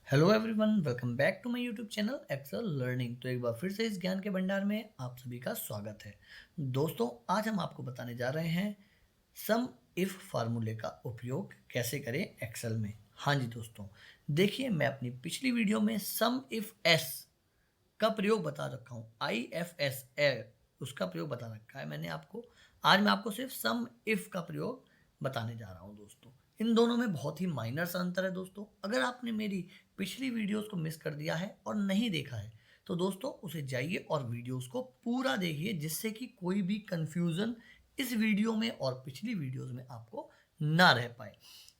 Hello everyone, welcome back to my YouTube channel Excel learning. तो एक बार फिर से इस ज्ञान के भंडार में आप सभी का स्वागत है। दोस्तों, आज हम आपको बताने जा रहे हैं सम इफ फार्मूले का उपयोग कैसे करें एक्सेल में। हाँ जी दोस्तों, देखिए मैं अपनी पिछली वीडियो में सम इफ एस का प्रयोग बता रखा हूँ। IFS उसका प्रयोग बता रखा है मैंने आपको। आज मैं आपको सिर्फ सम इफ का प्रयोग बताने जा रहा हूँ दोस्तों। इन दोनों में बहुत ही माइनर सा अंतर है दोस्तों। अगर आपने मेरी पिछली वीडियोस को मिस कर दिया है और नहीं देखा है तो दोस्तों उसे जाइए और वीडियोस को पूरा देखिए, जिससे कि कोई भी कंफ्यूजन इस वीडियो में और पिछली वीडियोस में आपको ना रह पाए।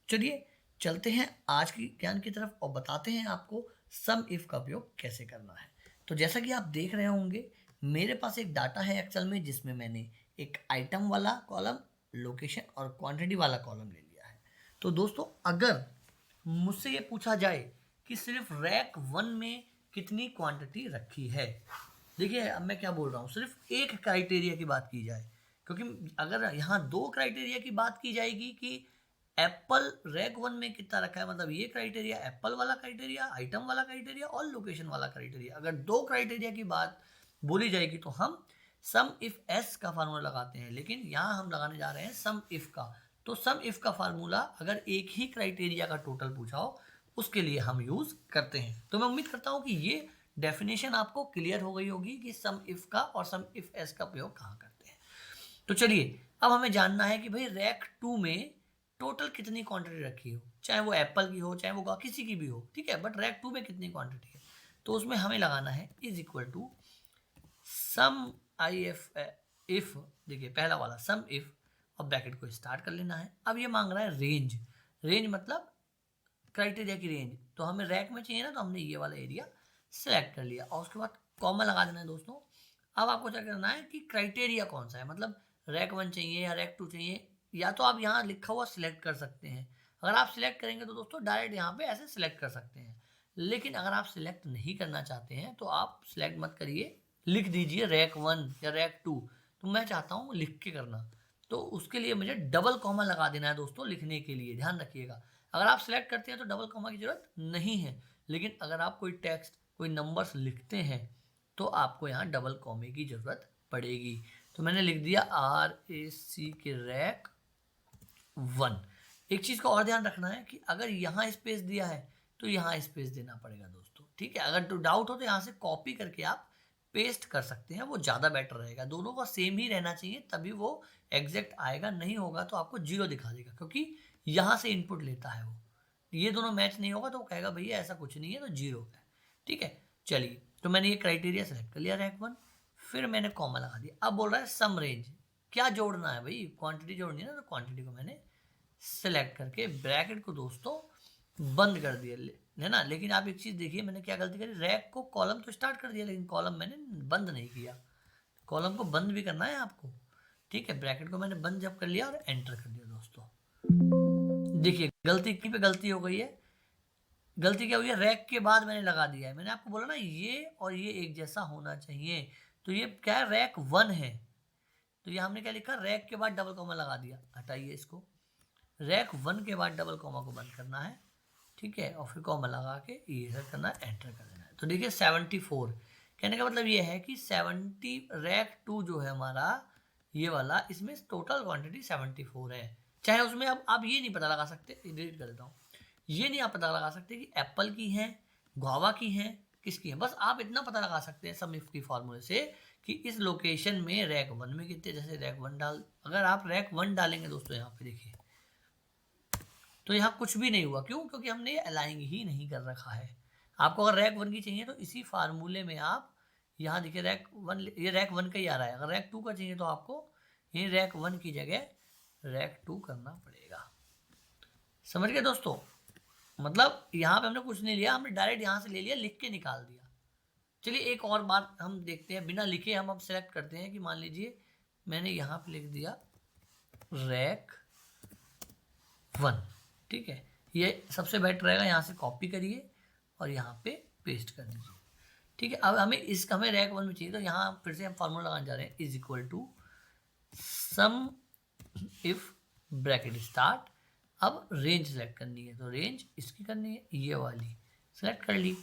चलिए चलते हैं आज की ज्ञान की तरफ और बताते हैं आपको सम इफ का प्रयोग कैसे करना है। तो जैसा कि आप देख रहे होंगे, मेरे पास एक डाटा है एक्सेल में, जिसमें मैंने एक आइटम वाला कॉलम, लोकेशन और क्वांटिटी वाला कॉलम ले लिया है। तो दोस्तों, अगर मुझसे ये पूछा जाए कि सिर्फ रैक वन में कितनी क्वांटिटी रखी है, देखिए अब मैं क्या बोल रहा हूँ, सिर्फ एक क्राइटेरिया की बात की जाए, क्योंकि अगर यहाँ दो क्राइटेरिया की बात की जाएगी कि एप्पल रैक वन में कितना रखा है, मतलब ये क्राइटेरिया, एप्पल वाला क्राइटेरिया, आइटम वाला क्राइटेरिया और लोकेशन वाला क्राइटेरिया, अगर दो क्राइटेरिया की बात बोली जाएगी तो हम सम इफ एस का फार्मूला लगाते हैं। लेकिन यहाँ हम लगाने जा रहे हैं सम इफ का। तो सम इफ का फार्मूला अगर एक ही क्राइटेरिया का टोटल पूछा हो, उसके लिए हम यूज करते हैं। तो मैं उम्मीद करता हूँ कि ये डेफिनेशन आपको क्लियर हो गई होगी कि सम इफ का और सम इफ एस का प्रयोग कहाँ करते हैं। तो चलिए, अब हमें जानना है कि भाई रैक टू में टोटल कितनी क्वांटिटी रखी हो, चाहे वो एप्पल की हो चाहे वो किसी की भी हो, ठीक है, बट रैक टू में कितनी क्वांटिटी है। तो उसमें हमें लगाना है is equal to sum I F if. देखिए पहला वाला सम इफ, और ब्रैकेट को स्टार्ट कर लेना है। अब ये मांग रहा है रेंज। रेंज मतलब क्राइटेरिया की रेंज। तो हमें रैक में चाहिए ना, तो हमने ये वाला एरिया सेलेक्ट कर लिया और उसके बाद कॉमा लगा देना है दोस्तों। अब आपको क्या करना है कि क्राइटेरिया कौन सा है, मतलब रैक वन चाहिए या रैक टू चाहिए, या तो आप यहाँ लिखा हुआ सिलेक्ट कर सकते हैं। अगर आप सिलेक्ट करेंगे तो दोस्तों डायरेक्ट यहाँ पे ऐसे सिलेक्ट कर सकते हैं। लेकिन अगर आप सिलेक्ट नहीं करना चाहते हैं तो आप सिलेक्ट मत करिए, लिख दीजिए रैक वन या रैक टू। तो मैं चाहता हूँ लिख के करना, तो उसके लिए मुझे डबल कॉमा लगा देना है दोस्तों, लिखने के लिए ध्यान रखिएगा। अगर आप सिलेक्ट करते हैं तो डबल कॉमा की जरूरत नहीं है, लेकिन अगर आप कोई टेक्स्ट कोई नंबर्स लिखते हैं तो आपको यहाँ डबल कॉमे की जरूरत पड़ेगी। तो मैंने लिख दिया RAC के रैक वन। एक चीज का और ध्यान रखना है कि अगर यहाँ स्पेस दिया है तो यहाँ स्पेस देना पड़ेगा दोस्तों, ठीक है। अगर तो डाउट हो तो यहाँ से कॉपी करके आप पेस्ट कर सकते हैं, वो ज़्यादा बेटर रहेगा। दोनों का सेम ही रहना चाहिए, तभी वो एग्जैक्ट आएगा, नहीं होगा तो आपको जीरो दिखा देगा, क्योंकि यहाँ से इनपुट लेता है वो। ये दोनों मैच नहीं होगा तो वो कहेगा भैया ऐसा कुछ नहीं है, तो जीरो है, ठीक है। चलिए, तो मैंने ये क्राइटेरिया सेलेक्ट कर लिया रैक वन, फिर मैंने कॉमा लगा दिया। अब बोल रहा है सम रेंज, क्या जोड़ना है भाई, क्वांटिटी जोड़नी है ना, तो क्वांटिटी को मैंने सेलेक्ट करके ब्रैकेट को दोस्तों बंद कर दिया, है ना। लेकिन आप एक चीज देखिए, मैंने क्या गलती करी, रैक को कॉलम तो स्टार्ट कर दिया लेकिन कॉलम मैंने बंद नहीं किया। कॉलम को बंद भी करना है आपको, ठीक है। ब्रैकेट को मैंने बंद जब कर लिया और एंटर कर दिया दोस्तों, देखिए गलती की पे गलती हो गई है। गलती क्या हुई है, रैक के बाद मैंने लगा दिया है। मैंने आपको बोला ना ये और ये एक जैसा होना चाहिए। तो ये क्या है, रैक वन है, तो ये हमने क्या लिखा, रैक के बाद डबल कॉमा लगा दिया। हटाइए इसको, रैक वन के बाद डबल कॉमा को बंद करना है, ठीक है, और फिर कॉमा लगा के ये सब करना है, एंटर कर देना है। तो देखिए 74, कहने का मतलब ये है कि 70 रैक टू जो है हमारा ये वाला, इसमें टोटल क्वांटिटी 74 है। चाहे उसमें अब आप ये नहीं पता लगा सकते, डिलीट कर देता हूँ, ये नहीं आप पता लगा सकते कि एप्पल की है, गुआवा की है, किसकी है। बस आप इतना पता लगा सकते हैं सम इफ की फॉर्मूले से कि इस लोकेशन में रैक वन में कितने, जैसे रैक वन डाल, अगर आप रैक वन डालेंगे दोस्तों यहाँ पे देखिए, तो यहाँ कुछ भी नहीं हुआ। क्यों? क्योंकि हमने ये अलाइंग ही नहीं कर रखा है। आपको अगर रैक वन की चाहिए तो इसी फार्मूले में आप यहाँ देखिए रैक वन, ये रैक वन का ही आ रहा है। अगर रैक टू का चाहिए तो आपको ये रैक वन की जगह रैक टू करना पड़ेगा। समझ गए दोस्तों? मतलब यहाँ पे हमने कुछ नहीं लिया, हमने डायरेक्ट यहाँ से ले लिया, लिख के निकाल दिया। चलिए एक और बात हम देखते हैं, बिना लिखे हम अब सेलेक्ट करते हैं कि मान लीजिए मैंने यहाँ पे लिख दिया रैक वन, ठीक है, ये सबसे बेटर रहेगा। यहाँ से कॉपी करिए और यहाँ पे पेस्ट कर दीजिए, ठीक है। अब हमें रैक वन में चाहिए, तो यहाँ फिर से हम फॉर्मूला लगाने जा रहे हैं, is equal to sum if bracket start. अब रेंज सेलेक्ट करनी है, तो रेंज इसकी करनी है, ये वाली सेलेक्ट कर ली,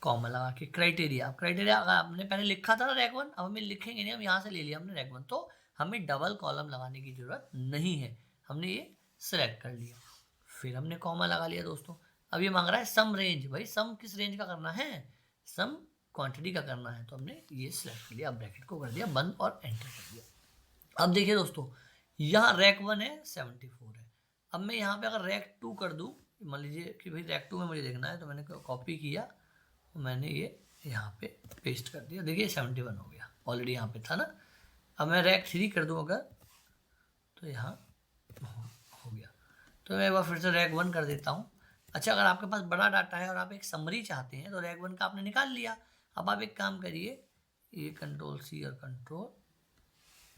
कॉमा लगा के क्राइटेरिया। अब क्राइटेरिया अगर आपने पहले लिखा था ना रैंक 1, अब हमें लिखेंगे नहीं, हम यहाँ से ले लिया हमने रैंक 1, तो हमें डबल कॉलम लगाने की जरूरत नहीं है, हमने ये सिलेक्ट कर लिया। फिर हमने कॉमा लगा लिया दोस्तों। अब ये मांग रहा है सम रेंज, भाई सम किस रेंज का करना है, सम क्वांटिटी का करना है, तो हमने ये सिलेक्ट कर लिया। अब ब्रैकेट को कर दिया बंद और एंटर कर दिया। अब देखिए दोस्तों, यहाँ रैक 1 है 74 है। अब मैं यहाँ पे अगर रैक 2 कर दूँ, मान लीजिए कि भाई रैक 2 में मुझे देखना है, तो मैंने कॉपी किया, मैंने ये यहाँ पे पेस्ट कर दिया, देखिए 71 हो गया, ऑलरेडी यहाँ पे था ना। अब मैं रैक 3 कर दूँ अगर, तो यहाँ हो गया। तो मैं एक बार फिर से रैक 1 कर देता हूँ। अच्छा, अगर आपके पास बड़ा डाटा है और आप एक समरी चाहते हैं, तो रैक 1 का आपने निकाल लिया। अब आप एक काम करिए, ये कंट्रोल सी और कंट्रोल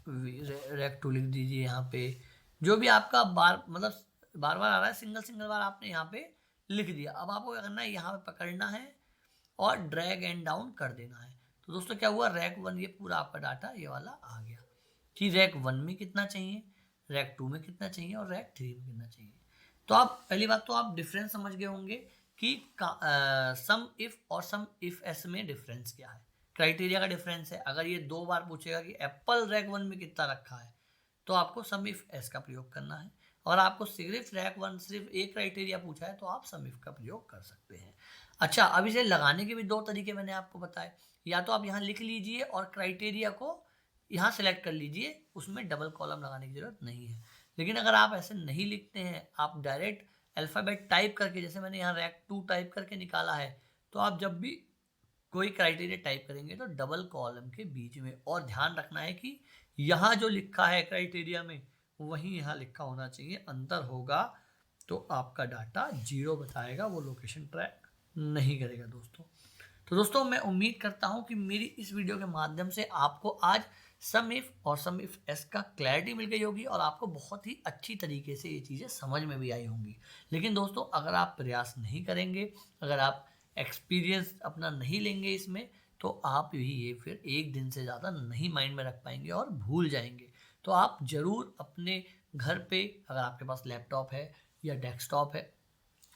रैक 2 लिख दीजिए यहाँ पे, जो भी आपका बार मतलब बार बार आ रहा है, सिंगल सिंगल बार आपने यहाँ पे लिख दिया। अब आपको क्या करना है, यहाँ पे पकड़ना है और ड्रैग एंड डाउन कर देना है। तो दोस्तों क्या हुआ, रैक 1 ये पूरा आपका डाटा ये वाला आ गया कि रैक 1 में कितना चाहिए, रैक 2 में कितना चाहिए और रैक 3 में कितना चाहिए। तो आप पहली बात तो आप डिफरेंस समझ गए होंगे कि सम इफ और सम इफ एस में डिफरेंस क्या है। क्राइटेरिया का डिफरेंस है, अगर ये 2 बार पूछेगा कि एप्पल रैक 1 में कितना रखा है, तो आपको सम इफ एस का प्रयोग करना है। और आपको सिर्फ रैक 1 सिर्फ एक क्राइटेरिया पूछा है, तो आप सम इफ का प्रयोग कर सकते हैं। अच्छा, अब इसे लगाने के भी 2 तरीके मैंने आपको बताए। या तो आप यहाँ लिख लीजिए और क्राइटेरिया को यहाँ सेलेक्ट कर लीजिए, उसमें डबल कॉलम लगाने की जरूरत नहीं है। लेकिन अगर आप ऐसे नहीं लिखते हैं, आप डायरेक्ट अल्फ़ाबेट टाइप करके, जैसे मैंने यहाँ रैक 2 टाइप करके निकाला है, तो आप जब भी कोई क्राइटेरिया टाइप करेंगे तो डबल कॉलम के बीच में, और ध्यान रखना है कि यहाँ जो लिखा है क्राइटेरिया में वही यहाँ लिखा होना चाहिए। अंतर होगा तो आपका डाटा 0 बताएगा, वो लोकेशन ट्रैक नहीं करेगा दोस्तों। तो दोस्तों मैं उम्मीद करता हूँ कि मेरी इस वीडियो के माध्यम से आपको आज सम इफ और सम इफ एस का क्लैरिटी मिल गई होगी और आपको बहुत ही अच्छी तरीके से ये चीज़ें समझ में भी आई होंगी। लेकिन दोस्तों अगर आप प्रयास नहीं करेंगे, अगर आप एक्सपीरियंस अपना नहीं लेंगे इसमें, तो आप भी ये फिर एक दिन से ज़्यादा नहीं माइंड में रख पाएंगे और भूल जाएंगे। तो आप ज़रूर अपने घर पे, अगर आपके पास लैपटॉप है या डेस्कटॉप है,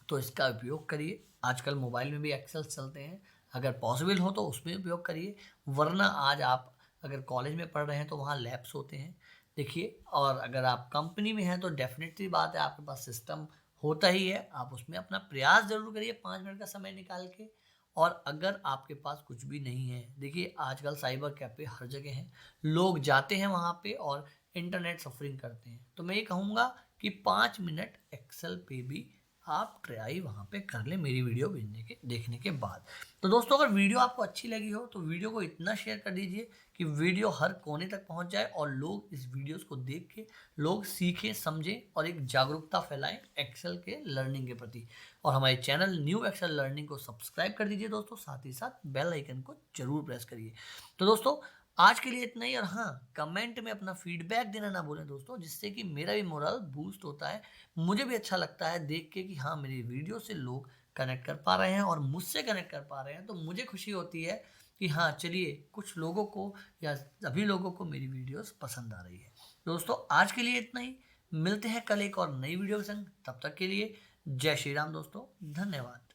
तो इसका उपयोग करिए। आजकल मोबाइल में भी एक्सेल चलते हैं, अगर पॉसिबल हो तो उसमें उपयोग करिए। वरना आज आप अगर कॉलेज में पढ़ रहे हैं तो वहाँ लैब्स होते हैं, देखिए। और अगर आप कंपनी में हैं तो डेफिनेटली बात है, आपके पास सिस्टम होता ही है, आप उसमें अपना प्रयास जरूर करिए 5 मिनट का समय निकाल के। और अगर आपके पास कुछ भी नहीं है, देखिए आजकल साइबर कैफे हर जगह हैं, लोग जाते हैं वहाँ पे और इंटरनेट सफरिंग करते हैं। तो मैं ये कहूँगा कि 5 मिनट एक्सेल पे भी आप ट्राई वहाँ पे कर लें मेरी वीडियो देखने के बाद। तो दोस्तों अगर वीडियो आपको अच्छी लगी हो तो वीडियो को इतना शेयर कर दीजिए कि वीडियो हर कोने तक पहुँच जाए और लोग इस वीडियोस को देख के लोग सीखें, समझें और एक जागरूकता फैलाएं एक्सेल के लर्निंग के प्रति। और हमारे चैनल न्यू एक्सेल लर्निंग को सब्सक्राइब कर दीजिए दोस्तों, साथ ही साथ बेल आइकन को जरूर प्रेस करिए। तो दोस्तों आज के लिए इतना ही। और हाँ, कमेंट में अपना फीडबैक देना ना भूलें दोस्तों, जिससे कि मेरा भी मोरल बूस्ट होता है, मुझे भी अच्छा लगता है देख के कि हाँ मेरी वीडियो से लोग कनेक्ट कर पा रहे हैं और मुझसे कनेक्ट कर पा रहे हैं। तो मुझे खुशी होती है कि हाँ चलिए कुछ लोगों को या सभी लोगों को मेरी वीडियोस पसंद आ रही है। दोस्तों आज के लिए इतना ही, मिलते हैं कल एक और नई वीडियो के संग। तब तक के लिए जय श्री राम दोस्तों, धन्यवाद।